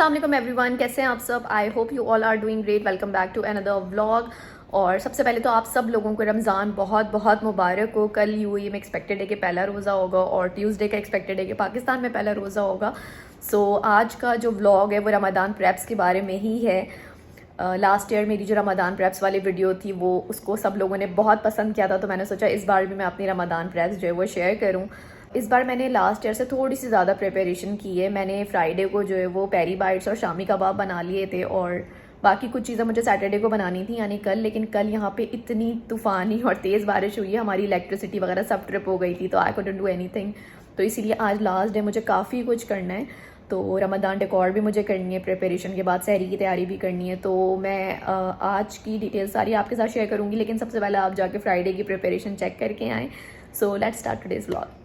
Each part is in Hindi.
अस्सलाम वालेकुम एवरीवन, कैसे हैं आप सब। I hope you all are doing great. Welcome back to another vlog. और सबसे पहले तो आप सब लोगों को रमज़ान बहुत बहुत मुबारक हो। कल यूएई में एक्सपेक्टेड है कि पहला रोज़ा होगा और ट्यूसडे का एक्सपेक्टेड है कि पाकिस्तान में पहला रोज़ा होगा। सो आज का जो व्लॉग है वो रमज़ान प्रेप्स के बारे में ही है। लास्ट ईयर मेरी जो रमज़ान प्रेप्स वाली वीडियो थी वो उसको सब लोगों ने बहुत पसंद किया था, तो मैंने सोचा इस बार भी मैं अपनी रमज़ान प्रेप्स जो है वो शेयर करूँ। इस बार मैंने लास्ट ईयर से थोड़ी सी ज़्यादा प्रिपरेशन की है। मैंने फ्राइडे को जो है वो पेरी बाइट्स और शामी कबाब बना लिए थे और बाकी कुछ चीज़ें मुझे सैटरडे को बनानी थी यानी कल, लेकिन कल यहाँ पे इतनी तूफ़ानी और तेज़ बारिश हुई है, हमारी इलेक्ट्रिसिटी वगैरह सब ट्रिप हो गई थी, तो आई कुडंट डू एनीथिंग। तो इसीलिए आज लास्ट डे मुझे काफ़ी कुछ करना है। तो रमज़ान डेकोर भी मुझे करनी है, प्रिपरेशन के बाद सहरी की तैयारी भी करनी है। तो मैं आज की डिटेल सारी आपके साथ शेयर करूँगी, लेकिन सबसे पहले आप जाके फ्राइडे की प्रिपरेशन चेक करके आएँ। So let's start today's vlog.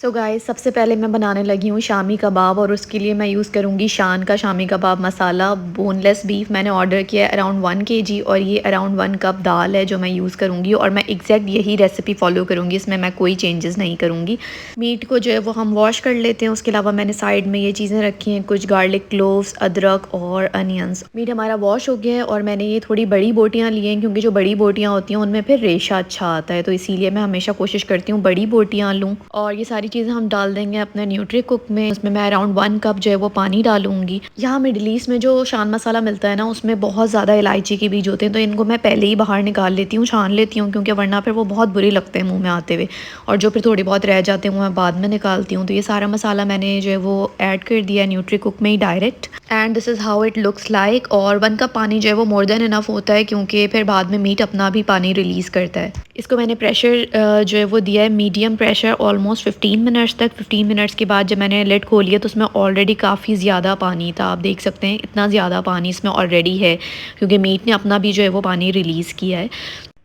So guys, सबसे पहले मैं बनाने लगी हूँ शामी कबाब और उसके लिए मैं यूज़ करूँगी शान का शामी कबाब मसाला। बोनलेस बीफ मैंने ऑर्डर किया है अराउंड 1 kg और ये अराउंड 1 कप दाल है जो मैं यूज़ करूँगी और मैं एग्जैक्ट यही रेसिपी फॉलो करूँगी, इसमें मैं कोई चेंजेस नहीं करूँगी। मीट को जो है वो हम वॉश कर लेते हैं। उसके अलावा मैंने साइड में ये चीज़ें रखी हैं, कुछ गार्लिक क्लोव्स, अदरक और अनियंस। मीट हमारा वॉश हो गया है और मैंने ये थोड़ी बड़ी बोटियाँ ली हैं क्योंकि जो बड़ी बोटियाँ होती हैं उनमें फिर रेशा अच्छा आता है, तो इसीलिए मैं हमेशा कोशिश करती हूँ बड़ी बोटियाँ लूँ। और ये सारी चीज़ें हम डाल देंगे अपने न्यूट्री कुक में। उसमें मैं अराउंड 1 कप जो है वो पानी डालूंगी। यहाँ मिडल ईस्ट में जो शान मसाला मिलता है ना, उसमें बहुत ज़्यादा इलायची के बीज होते हैं, तो इनको मैं पहले ही बाहर निकाल लेती हूँ, छान लेती हूँ, क्योंकि वरना फिर वो बहुत बुरे लगते हैं मुँह में आते हुए, और जो फिर थोड़ी बहुत रह जाते हैं वो मैं बाद में निकालती हूँ। तो ये सारा मसाला मैंने जो है वो ऐड कर दिया है न्यूट्री कुक में ही direct, and this is how it looks like. और 1 कप पानी जो है वो मोर देन इनफ होता है, क्योंकि फिर बाद में मीट अपना भी पानी रिलीज़ करता है। इसको मैंने प्रेशर जो है वो दिया है मीडियम प्रेशर ऑलमोस्ट 15 मिनट्स तक। 15 मिनट्स के बाद जब मैंने लिड खोली तो उसमें ऑलरेडी काफ़ी ज़्यादा पानी था। आप देख सकते हैं इतना ज़्यादा पानी इसमें ऑलरेडी है, क्योंकि मीट ने अपना भी जो है वो पानी रिलीज़ किया है।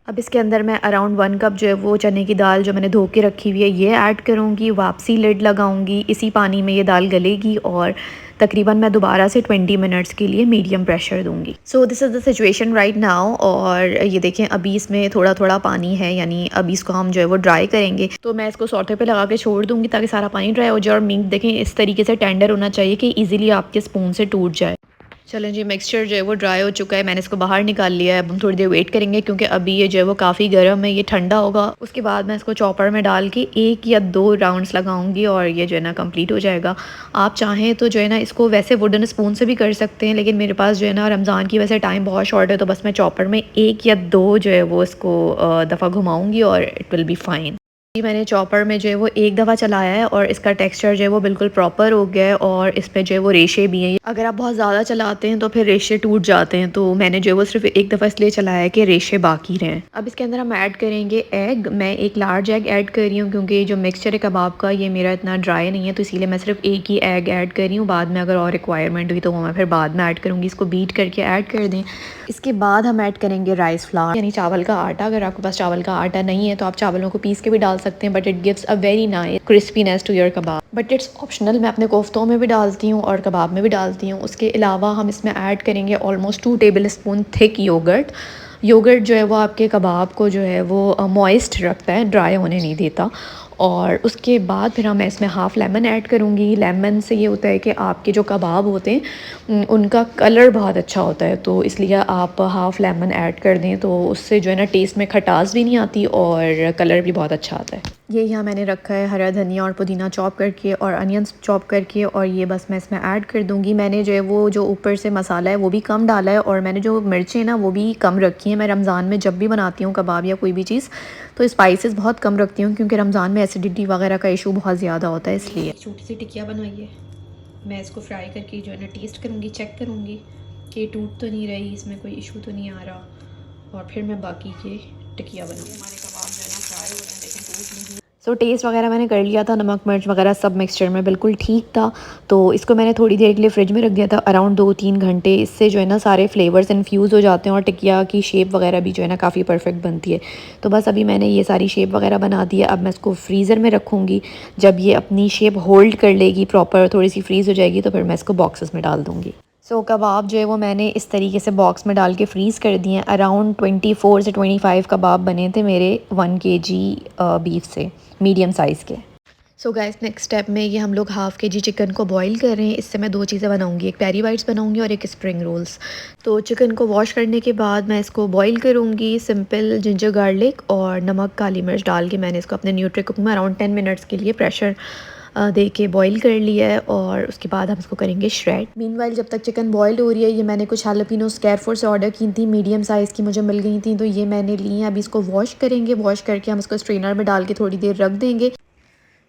अब इसके अंदर मैं अराउंड 1 कप जो है वो चने की दाल जो मैंने धो के रखी हुई है ये ऐड करूँगी। वापसी लिड लगाऊँगी, इसी पानी में ये दाल गलेगी और तकरीबन मैं दोबारा से 20 मिनट्स के लिए मीडियम प्रेशर दूंगी। So this is the situation right now. और ये देखें अभी इसमें थोड़ा थोड़ा पानी है, यानी अभी इसको हम जो है वो ड्राई करेंगे। तो मैं इसको सौटे पे लगा के छोड़ दूंगी ताकि सारा पानी ड्राई हो जाए। और मीट देखें इस तरीके से टेंडर होना चाहिए कि ईजिली आपके स्पून से टूट जाए। चलें जी, मिक्सचर जो है वो ड्राई हो चुका है, मैंने इसको बाहर निकाल लिया है। अब हम थोड़ी देर वेट करेंगे क्योंकि अभी ये जो है वो काफ़ी गर्म है, ये ठंडा होगा। उसके बाद मैं इसको चॉपर में डाल के 1 या 2 राउंड्स लगाऊंगी और ये जो है ना कंप्लीट हो जाएगा। आप चाहें तो जो है ना इसको वैसे वुडन स्पून से भी कर सकते हैं, लेकिन मेरे पास जो है ना रमज़ान की वैसे टाइम बहुत शॉर्ट है, तो बस मैं चॉपर में 1 या 2 जो है वो इसको दफ़ा घुमाऊँगी और इट विल बी फाइन। मैंने चॉपर में जो है वो 1 दफ़ा चलाया है और इसका टेक्सचर जो है वो बिल्कुल प्रॉपर हो गया है और इसमें जो है वो रेशे भी हैं। अगर आप बहुत ज़्यादा चलाते हैं तो फिर रेशे टूट जाते हैं, तो मैंने जो है वो सिर्फ 1 दफ़ा इसलिए चलाया है कि रेशे बाकी रहें। अब इसके अंदर हम ऐड करेंगे एग। मैं 1 लार्ज एग ऐड कर रही हूँ क्योंकि जो मिक्सचर है कबाब का ये मेरा इतना ड्राई नहीं है, तो इसीलिए मैं सिर्फ 1 ही एग ऐड कर रही हूँ। बाद में अगर और रिक्वायरमेंट हुई तो वो मैं फिर बाद में ऐड करूँगी। इसको बीट करके ऐड कर दें। इसके बाद हम ऐड करेंगे राइस फ्लावर यानी चावल का आटा। अगर आपके पास चावल का आटा नहीं है तो आप चावलों को पीस के भी डाल सकते हैं, but it gives a very nice crispiness to your kebab, but it's optional. मैं अपने कोफ्तों में भी डालती हूँ और कबाब में भी डालती हूँ। उसके अलावा हम इसमें ऐड करेंगे almost 2 tablespoon thick yogurt. Yogurt जो है वो आपके कबाब को जो है वो मॉइस्ट रखता है, ड्राई होने नहीं देता। और उसके बाद फिर मैं इसमें हाफ़ लेमन ऐड करूँगी। लेमन से ये होता है कि आपके जो कबाब होते हैं उनका कलर बहुत अच्छा होता है, तो इसलिए आप हाफ़ लेमन ऐड कर दें तो उससे जो है ना टेस्ट में खटास भी नहीं आती और कलर भी बहुत अच्छा आता है। ये यहाँ मैंने रखा है हरा धनिया और पुदीना चॉप करके और अनियंस चॉप करके, और ये बस मैं इसमें ऐड कर दूँगी। मैंने जो है वो जो ऊपर से मसाला है वो भी कम डाला है और मैंने जो मिर्चें ना वो भी कम रखी हैं। मैं रमज़ान में जब भी बनाती हूँ कबाब या कोई भी चीज़ तो स्पाइसेस बहुत कम रखती हूँ, क्योंकि रमज़ान में एसिडिटी वगैरह का इशू बहुत ज़्यादा होता है, इसलिए। छोटी सी टिकिया बनाई है, मैं इसको फ्राई करके जो है ना टेस्ट करूँगी, चेक करूँगी कि टूट तो नहीं रही, इसमें कोई इशू तो नहीं आ रहा, और फिर मैं बाकी की टिकिया बनाऊँगी। हमारे कबाब जो है ना फ्राई हो रहे हैं, लेकिन टूट नहीं। सो टेस्ट वगैरह मैंने कर लिया था, नमक मिर्च वगैरह सब मिक्सचर में बिल्कुल ठीक था, तो इसको मैंने थोड़ी देर के लिए फ्रिज में रख दिया था अराउंड 2-3 घंटे। इससे जो है ना सारे फ्लेवर्स इन्फ्यूज़ हो जाते हैं और टिकिया की शेप वगैरह भी जो है ना काफ़ी परफेक्ट बनती है। तो बस अभी मैंने ये सारी शेप वगैरह बना दी है। अब मैं इसको फ्रीज़र में रखूँगी। जब ये अपनी शेप होल्ड कर लेगी प्रॉपर, थोड़ी सी फ्रीज़ हो जाएगी, तो फिर मैं इसको बॉक्सेस में डाल दूँगी। सो कबाब जो है वो मैंने इस तरीके से बॉक्स में डाल के फ्रीज़ कर दिए हैं। अराउंड 24 से 25 कबाब बने थे मेरे 1 kg बीफ से, मीडियम साइज़ के। सो गाइस नेक्स्ट स्टेप में ये हम लोग हाफ़ के जी चिकन को बॉईल कर रहे हैं। इससे मैं 2 चीज़ें बनाऊंगी, एक पेरी बाइट्स बनाऊंगी और एक स्प्रिंग रोल्स। तो चिकन को वॉश करने के बाद मैं इसको बॉईल करूंगी। सिंपल जिंजर गार्लिक और नमक काली मिर्च डाल के मैंने इसको अपने न्यूट्री कुक में अराउंड 10 मिनट्स के लिए प्रेशर दे के बॉईल कर लिया है और उसके बाद हम इसको करेंगे श्रेड। मीनवाइल जब तक चिकन बॉईल हो रही है, ये मैंने कुछ हालापिनोस केयरफुल से ऑर्डर की थी, मीडियम साइज़ की मुझे मिल गई थी, तो ये मैंने ली हैं। अभी इसको वॉश करेंगे, वॉश करके हम इसको स्ट्रेनर में डाल के थोड़ी देर रख देंगे।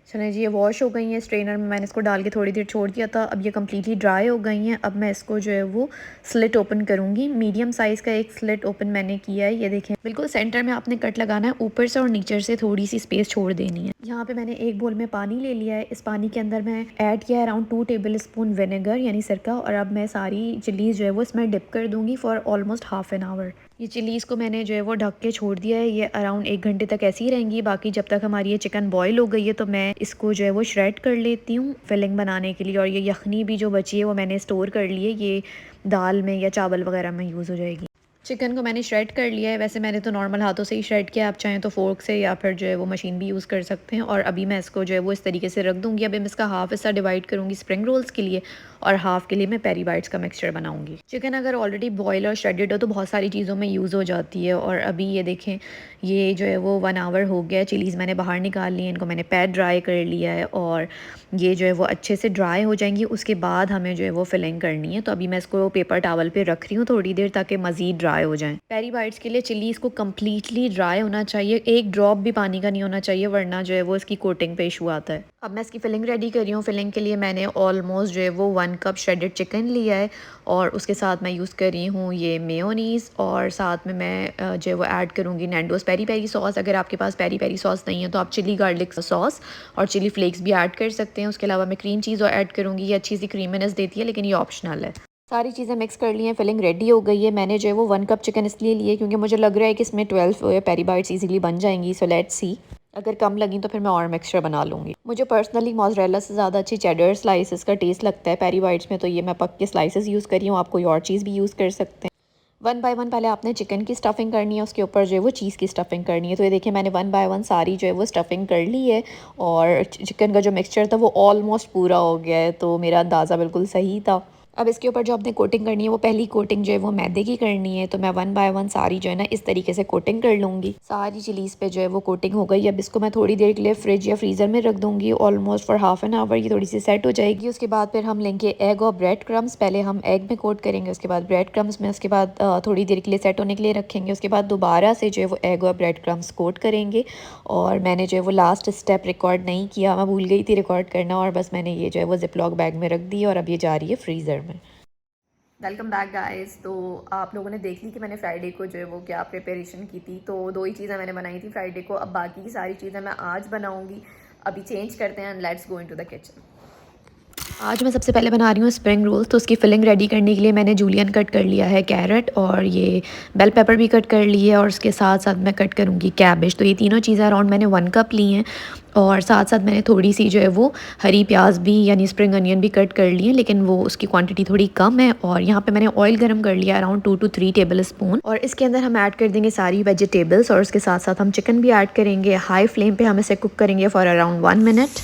चलें जी, ये वॉश हो गई हैं स्ट्रेनर में, मैंने इसको डाल के थोड़ी देर छोड़ दिया था। अब ये कम्प्लीटली ड्राई हो गई हैं। अब मैं इसको जो है वो स्लिट ओपन करूँगी। मीडियम साइज़ का एक स्लिट ओपन मैंने किया है, ये देखें। बिल्कुल सेंटर में आपने कट लगाना है, ऊपर से और नीचे से थोड़ी सी स्पेस छोड़ देनी है। यहाँ पे मैंने एक बोल में पानी ले लिया है। इस पानी के अंदर मैं ऐड किया है अराउंड 2 टेबल स्पून विनेगर यानी सिरका, और अब मैं सारी चिलीज़ जो है वो इसमें डिप कर दूँगी for almost half an hour. ये चिलीज़ को मैंने जो है वो ढक के छोड़ दिया है। ये अराउंड 1 घंटे तक ऐसी ही रहेंगी। बाकी जब तक हमारी ये चिकन बॉईल हो गई है तो मैं इसको जो है वो श्रेड कर लेती हूँ फिलिंग बनाने के लिए। और ये यखनी भी जो बची है वो मैंने स्टोर कर ली है, ये दाल में या चावल वगैरह में यूज़ हो जाएगी। चिकन को मैंने श्रेड कर लिया है। वैसे मैंने तो नॉर्मल हाथों से ही श्रेड किया, आप चाहें तो फोर्क से या फिर जो है वो मशीन भी यूज़ कर सकते हैं। और अभी मैं इसको जो है वो इस तरीके से रख दूँगी। अभी मैं इसका हाफ़ हिस्सा डिवाइड करूँगी स्प्रिंग रोल्स के लिए और हाफ़ के लिए मैं पेरी बाइट्स का मिक्सचर बनाऊँगी। चिकन अगर ऑलरेडी बॉयल और श्रेडेड हो तो बहुत सारी चीज़ों में यूज़ हो जाती है। और अभी ये देखें, ये जो है वो 1 आवर हो गया। चिलीज़ मैंने बाहर निकाल ली है, इनको मैंने पैड ड्राई कर लिया है और ये जो है वो अच्छे से ड्राई हो जाएंगी। उसके बाद हमें जो है वो फिलिंग करनी है। तो अभी मैं इसको पेपर टावल पे रख रही हूँ थोड़ी देर, ताकि मज़ीद ड्राई हो जाएं। पेरी बाइट्स के लिए चिलीज़ को कम्प्लीटली ड्राई होना चाहिए, एक ड्रॉप भी पानी का नहीं होना चाहिए, वरना जो है वो इसकी कोटिंग पे इशू आता है। अब मैं इसकी फिलिंग रेडी कर रही हूँ। फिलिंग के लिए मैंने ऑलमोस्ट जो है वो 1 कप श्रेडेड चिकन लिया है और उसके साथ मैं यूज़ कर रही हूँ ये मेयोनीज़, और साथ में मैं जो है वो ऐड करूँगी नैंडोज़ पेरी पेरी सॉस। अगर आपके पास पेरी पेरी सॉस नहीं है तो आप चिली गार्लिक सॉस और चिली फ्लेक्स भी ऐड कर सकते हैं। उसके अलावा मैं क्रीम चीज़ और ऐड करूँगी, ये अच्छी सी क्रीमीनेस देती है, लेकिन ये ऑप्शनल है। सारी चीज़ें मिक्स कर ली हैं, फिलिंग रेडी हो गई है। मैंने जो है वो 1 कप चिकन इसलिए लिए क्योंकि मुझे लग रहा है कि इसमें 12 पेरी बाइट्स इजीली बन जाएंगी। सो लेट्स सी, अगर कम लगी तो फिर मैं और मिक्सचर बना लूँगी। मुझे पर्सनली मोज़रेला से ज़्यादा अच्छी चेडर स्लाइसेस का टेस्ट लगता है पेरी बाइट्स में, तो ये मैं पक्के स्लाइसेस यूज़ कर रही हूँ। आप कोई और चीज़ भी यूज़ कर सकते हैं। 1 बाय 1 पहले आपने चिकन की स्टफिंग करनी है, उसके ऊपर जो है वो चीज़ की स्टफिंग करनी है। तो ये देखिए, मैंने 1 बाय 1 सारी जो है वो स्टफिंग कर ली है और चिकन का जो मिक्सचर था वो ऑलमोस्ट पूरा हो गया है, तो मेरा अंदाज़ा बिल्कुल सही था। अब इसके ऊपर जो आपने कोटिंग करनी है वो पहली कोटिंग जो है वो मैदे की करनी है। तो मैं 1 बाय 1 सारी जो है ना इस तरीके से कोटिंग कर लूँगी। सारी चिलीज़ पे जो है वो कोटिंग हो गई। अब इसको मैं थोड़ी देर के लिए फ्रिज या फ्रीज़र में रख दूँगी almost for half an hour. ये थोड़ी सी सेट हो जाएगी। उसके बाद फिर हम लेंगे एग और ब्रेड क्रम्स। पहले हम एग में कोट करेंगे, उसके बाद ब्रेड क्रम्स में, उसके बाद थोड़ी देर के लिए सेट होने के लिए रखेंगे। उसके बाद दोबारा से जो है वो एग और ब्रेड क्रम्स कोट करेंगे। और मैंने जो है वो लास्ट स्टेप रिकॉर्ड नहीं किया, मैं भूल गई थी रिकॉर्ड करना, और बस मैंने ये जो है वो जिपलॉक बैग में रख दी और अब ये जा रही है फ्रीज़र में। Welcome back guys. तो आप लोगों ने देख ली कि मैंने फ्राइडे को जो है वो क्या प्रिपरेशन की थी। तो 2 ही चीज़ें मैंने बनाई थी फ्राइडे को। अब बाकी की सारी चीज़ें मैं आज बनाऊंगी। अभी चेंज करते हैं, let's go into the kitchen. आज मैं सबसे पहले बना रही हूँ स्प्रिंग रोल्स। तो उसकी फिलिंग रेडी करने के लिए मैंने जूलियन कट कर लिया है, कैरेट और ये बेल पेपर भी कट कर ली है, और उसके साथ साथ मैं कट करूँगी कैबेज। तो ये तीनों चीज़ें अराउंड मैंने 1 कप ली हैं, और साथ साथ मैंने थोड़ी सी जो है वो हरी प्याज भी यानी स्प्रिंग अनियन भी कट कर ली है, लेकिन वो उसकी क्वांटिटी थोड़ी कम है। और यहाँ पे मैंने ऑयल गरम कर लिया अराउंड 2 to 3 टेबल स्पून, और इसके अंदर हम ऐड कर देंगे सारी वेजिटेबल्स, और उसके साथ साथ हम चिकन भी ऐड करेंगे। हाई फ्लेम पे हम इसे कुक करेंगे फॉर अराउंड 1 मिनट।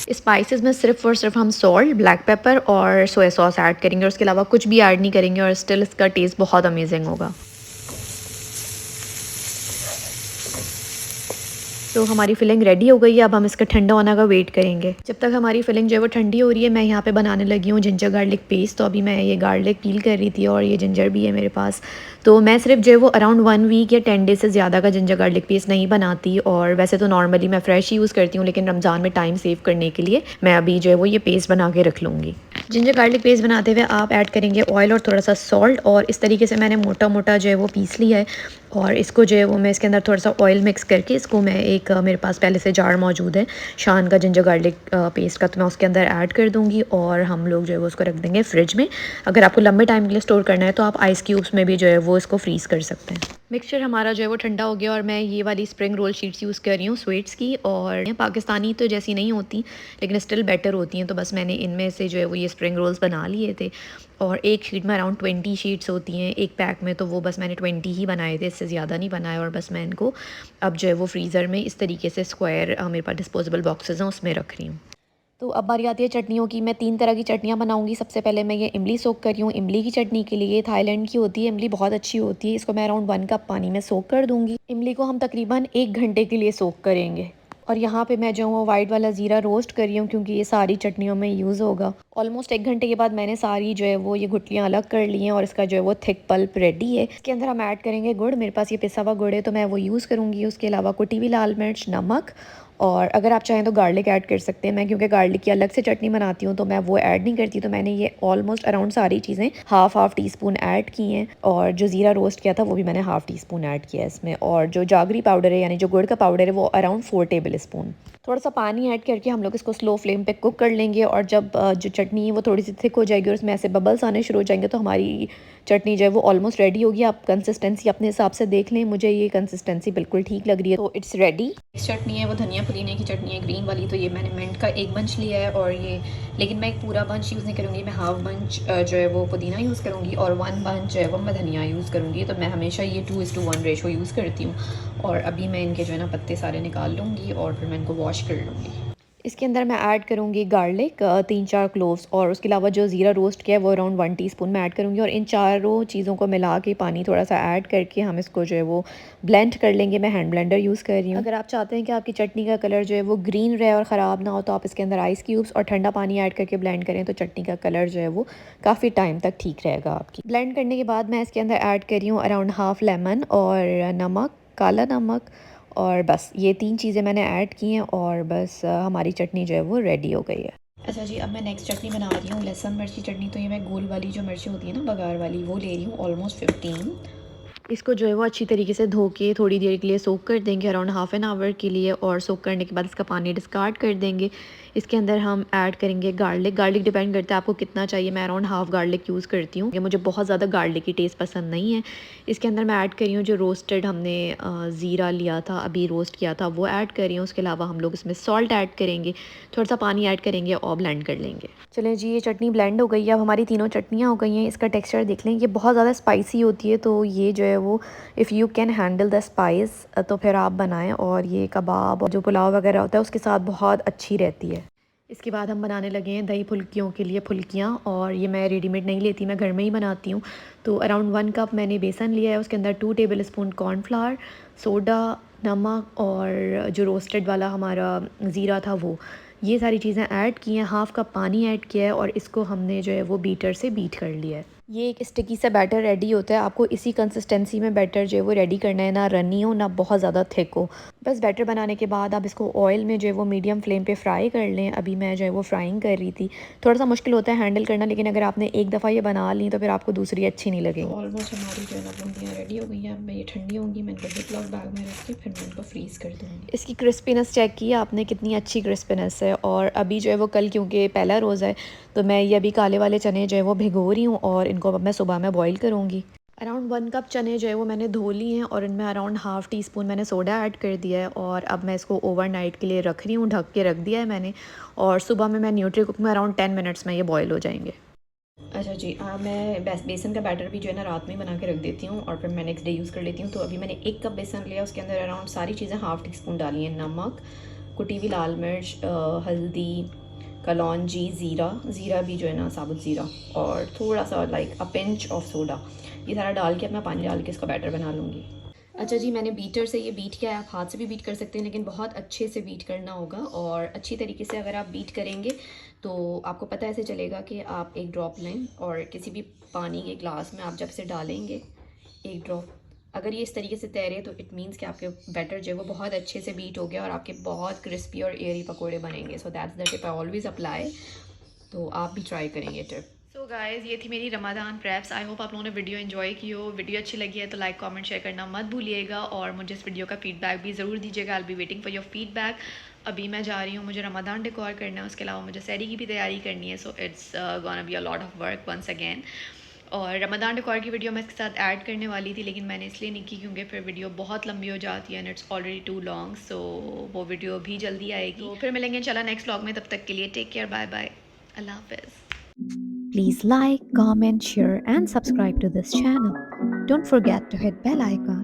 स्पाइसेस में सिर्फ और सिर्फ हम सॉल्ट, ब्लैक पेपर और सोया सॉस ऐड करेंगे, और उसके अलावा कुछ भी ऐड नहीं करेंगे, और स्टिल इसका टेस्ट बहुत अमेजिंग होगा। तो हमारी फिलिंग रेडी हो गई है। अब हम इसका ठंडा होने का वेट करेंगे। जब तक हमारी फिलिंग जो है वो ठंडी हो रही है, मैं यहाँ पे बनाने लगी हूँ जिंजर गार्लिक पेस्ट। तो अभी मैं ये गार्लिक पील कर रही थी और ये जिंजर भी है मेरे पास। तो मैं सिर्फ जो है वो अराउंड 1 वीक या 10 डेज से ज़्यादा का जिंजर गार्लिक पेस्ट नहीं बनाती, और वैसे तो नॉर्मली मैं फ्रेश यूज़ करती हूँ, लेकिन रमज़ान में टाइम सेव करने के लिए मैं अभी जो है वो ये पेस्ट बना के रख लूँगी। जिंजर गार्लिक पेस्ट बनाते हुए आप ऐड करेंगे ऑयल और थोड़ा सा सॉल्ट, और इस तरीके से मैंने मोटा मोटा जो है वो पीस लिया है। और इसको जो है वो मैं इसके अंदर थोड़ा सा ऑयल मिक्स करके इसको मैं एक मेरे पास पहले से जार मौजूद है शान का जिंजर गार्लिक पेस्ट का, तो मैं उसके अंदर ऐड कर दूंगी, और हम लोग जो है वो उसको रख देंगे फ्रिज में। अगर आपको लंबे टाइम के लिए स्टोर करना है तो आप आइस क्यूब्स में भी जो है वो इसको फ्रीज़ कर सकते हैं। मिक्सचर हमारा जो है वो ठंडा हो गया और मैं ये वाली स्प्रिंग रोल शीट्स यूज़ कर रही हूँ स्वीट्स की, और पाकिस्तानी तो जैसी नहीं होती लेकिन स्टिल बेटर होती हैं, तो बस मैंने इनमें से जो है वो ये स्प्रिंग रोल्स बना लिए थे। और एक शीट में अराउंड 20 शीट्स होती हैं एक पैक में, तो वो बस मैंने 20 ही बनाए थे, इससे ज़्यादा नहीं बनाए। और बस मैं इनको अब जो है वो फ्रीज़र में इस तरीके से स्क्वायर मेरे पास डिस्पोजेबल बॉक्सेस हैं उसमें रख रही हूँ। तो अब बारी आती है चटनियों की। मैं 3 तरह की चटनियाँ बनाऊँगी। सबसे पहले मैं ये इमली सोक कर रही हूँ। इमली की चटनी के लिए थाईलैंड की होती है इमली, बहुत अच्छी होती है। इसको मैं अराउंड 1 कप पानी में सोक कर दूँगी। इमली को हम तकरीबन 1 घंटे के लिए सोक करेंगे। और यहाँ पे मैं जो हूँ वाइट वाला ज़ीरा रोस्ट कर रही हूँ क्योंकि ये सारी चटनियों में यूज़ होगा। ऑलमोस्ट 1 घंटे के बाद मैंने सारी जो है वो ये गुठलियाँ अलग कर ली हैं और इसका जो है वो थिक पल्प रेडी है। इसके अंदर हम ऐड करेंगे गुड़। मेरे पास ये पिसा हुआ गुड़ है तो मैं वो यूज़ करूँगी। उसके अलावा कुटी हुई लाल मिर्च, नमक, और अगर आप चाहें तो गार्लिक ऐड कर सकते हैं। मैं क्योंकि गार्लिक की अलग से चटनी बनाती हूँ तो मैं वो ऐड नहीं करती, तो मैंने ये ऑलमोस्ट अराउंड सारी चीज़ें हाफ़ टी स्पून ऐड की हैं। और जो ज़ीरा रोस्ट किया था वो भी मैंने हाफ़ टी स्पून ऐड किया है इसमें। और जो जागरी पाउडर है यानी जो गुड़ का पाउडर है वो अराउंड 4 टेबल स्पून। थोड़ा सा पानी ऐड करके हम लोग इसको स्लो फ्लेम पे कुक कर लेंगे। और जब जो चटनी है वो थोड़ी सी थिक हो जाएगी और उसमें ऐसे बबल्स आने शुरू हो जाएंगे तो हमारी चटनी जो है वो ऑलमोस्ट रेडी होगी। आप कंसिस्टेंसी अपने हिसाब से देख लें, मुझे ये कंसिस्टेंसी बिल्कुल ठीक लग रही है तो इट्स रेडी। चटनी है वो धनिया पुदीने की चटनी है ग्रीन वाली, तो ये मैंने मिंट का एक बंच लिया है और ये, लेकिन मैं एक पूरा बंच यूज़ नहीं करूँगी, मैं हाफ बंच जो है वो पुदीना यूज़ करूँगी और 1 बंच जो है वो मैं धनिया यूज़ करूँगी। तो मैं हमेशा ये 2:1 रेशो यूज़ करती हूँ। और अभी मैं इनके जो है ना पत्ते सारे निकाल लूँगी और फिर मैं इनको वॉश कर लूँगी। इसके अंदर मैं ऐड करूँगी गार्लिक 3-4 क्लोव्स, और उसके अलावा जो ज़ीरा रोस्ट किया है वो अराउंड 1 टीस्पून मैं ऐड करूँगी। और इन चारों चीज़ों को मिला के पानी थोड़ा सा ऐड करके हम इसको जो है वो ब्लेंड कर लेंगे। मैं हैंड ब्लेंडर यूज़ कर रही हूँ। अगर आप चाहते हैं कि आपकी चटनी का कलर जो है वो ग्रीन रहे और ख़राब ना हो तो आप इसके अंदर आइस क्यूब्स और ठंडा पानी ऐड करके ब्लेंड करें तो चटनी का कलर जो है वो काफ़ी टाइम तक ठीक रहेगा आपकी। ब्लेंड करने के बाद मैं इसके अंदर ऐड कर रही हूँ अराउंड हाफ़ लेमन और नमक, काला नमक, और बस ये 3 चीज़ें मैंने ऐड की हैं और बस हमारी चटनी जो है वो रेडी हो गई है। अच्छा जी, अब मैं नेक्स्ट चटनी बना रही हूँ लहसुन मिर्च की चटनी। तो ये मैं गोल वाली जो मिर्ची होती है ना बघार वाली, वो ले रही हूँ ऑलमोस्ट 15। इसको जो है वो अच्छी तरीके से धो के थोड़ी देर के लिए सोक कर देंगे अराउंड हाफ़ एन आवर के लिए, और सोक करने के बाद इसका पानी डिस्कार्ड कर देंगे। इसके अंदर हम ऐड करेंगे गार्लिक। गार्लिक डिपेंड करता है आपको कितना चाहिए, मैं अराउंड हाफ़ गार्लिक यूज़ करती हूँ, मुझे बहुत ज़्यादा गार्लिक की टेस्ट पसंद नहीं है। इसके अंदर मैं ऐड कर रही हूँ जो रोस्टेड हमने ज़ीरा लिया था अभी रोस्ट किया था वो ऐड कर रही हूँ। उसके अलावा हम लोग इसमें सॉल्ट ऐड करेंगे, थोड़ा सा पानी ऐड करेंगे और ब्लेंड कर लेंगे। चलें जी, ये चटनी ब्लेंड हो गई है। अब हमारी तीनों चटनियाँ हो गई हैं। इसका टेक्सचर देख लें, ये बहुत ज़्यादा स्पाइसी होती है तो ये जो है वो if you can handle the spice तो फिर आप बनाएं। और ये कबाब और जो पुलाव वगैरह होता है उसके साथ बहुत अच्छी रहती है। इसके बाद हम बनाने लगे हैं दही फुल्कियों के लिए फुल्कियाँ, और ये मैं रेडीमेड नहीं लेती, मैं घर में ही बनाती हूँ। तो अराउंड 1 कप मैंने बेसन लिया है, उसके अंदर 2 टेबल स्पून कॉर्नफ्लावर, सोडा, नमक और जो रोस्टेड वाला हमारा ज़ीरा था वो, ये सारी चीज़ें ऐड की हैं। हाफ़ कप पानी ऐड किया है और इसको हमने जो है वो बीटर से बीट कर लिया है। ये एक स्टिकी सा बैटर रेडी होता है। आपको इसी कंसिस्टेंसी में बैटर जो है वो रेडी करना है, ना रनी हो ना बहुत ज़्यादा थिक हो। बस बैटर बनाने के बाद आप इसको ऑयल में जो है वो मीडियम फ्लेम पे फ्राई कर लें। अभी मैं जो है वो फ्राइंग कर रही थी। थोड़ा सा मुश्किल होता है हैंडल करना, लेकिन अगर आपने एक दफ़ा ये बना ली तो फिर आपको दूसरी अच्छी नहीं लगेगी। ऑलमोस्ट हमारी जो है ना बूंदियाँ रेडी हो गई हैं। अब मैं ये ठंडी होंगी, मैं इनको जिप लॉक बैग में रख के फिर मैं इनको फ्रीज़ कर दूँगी। इसकी क्रिस्पीनेस चेक की आपने, कितनी अच्छी क्रिस्पीनेस है। और अभी जो है वो कल क्योंकि पहला रोज़ा है तो मैं ये अभी काले वाले चने जो है वो भिगो रही हूँ और इनको अब मैं सुबह में बॉईल करूँगी। अराउंड 1 कप चने जो है वो मैंने धो लिए हैं और इनमें अराउंड हाफ़ टी स्पून मैंने सोडा ऐड कर दिया है। और अब मैं इसको ओवरनाइट के लिए रख रही हूँ, ढक के रख दिया है मैंने। और सुबह में मैं न्यूट्री कुक में अराउंड 10 मिनट्स में ये बॉईल हो जाएंगे। अच्छा जी, मैं बेसन का बैटर भी जो है ना रात में ही बना के रख देती हूँ और फिर मैं नेक्स्ट डे यूज़ कर लेती हूँ। तो अभी मैंने 1 कप बेसन लिया, उसके अंदर अराउंड सारी चीज़ें हाफ़ टी स्पून डाली हैं। नमक, कुटी हुई लाल मिर्च, हल्दी, कलौंजी, ज़ीरा भी जो है ना साबुत ज़ीरा, और थोड़ा सा like a pinch of soda, ये सारा डाल के अपना पानी डाल के इसका बैटर बना लूँगी। अच्छा जी, मैंने बीटर से ये बीट किया है। आप हाथ से भी बीट कर सकते हैं लेकिन बहुत अच्छे से बीट करना होगा। और अच्छी तरीके से अगर आप बीट करेंगे तो आपको पता ऐसे चलेगा कि आप एक ड्रॉप लें और किसी भी पानी के ग्लास में आप जब से डालेंगे एक ड्रॉप, अगर ये इस तरीके से तैरे तो इट मीन्स कि आपके बैटर जो है वो बहुत अच्छे से बीट हो गया और आपके बहुत क्रिस्पी और एयरी पकोड़े बनेंगे। So that's the tip I always apply, तो आप भी ट्राई करेंगे टिप। सो गाइज़, ये थी मेरी रमज़ान प्रेप्स। आई होप आप लोगों ने वीडियो एंजॉय की हो। वीडियो अच्छी लगी है तो लाइक कमेंट शेयर करना मत भूलिएगा और मुझे इस वीडियो का फीडबैक भी ज़रूर दीजिएगा। I will be waiting for your feedback. अभी मैं जा रही हूँ, मुझे रमज़ान डेकोर करना है, उसके अलावा मुझे सहरी की भी तैयारी करनी है। So it's gonna be a lot of work once again. और रमदान डेकोर की वीडियो मैं इसके साथ ऐड करने वाली थी, लेकिन मैंने इसलिए नहीं की क्योंकि फिर वीडियो बहुत लंबी हो जाती है and it's already too long. So वो वीडियो भी जल्दी आएगी। तो फिर मिलेंगे इंशाल्लाह नेक्स्ट व्लॉग में, तब तक के लिए टेक केयर, बाय बाय, अल्लाह हाफिज़। Please like, comment, share and subscribe to this channel. Don't forget to hit bell icon.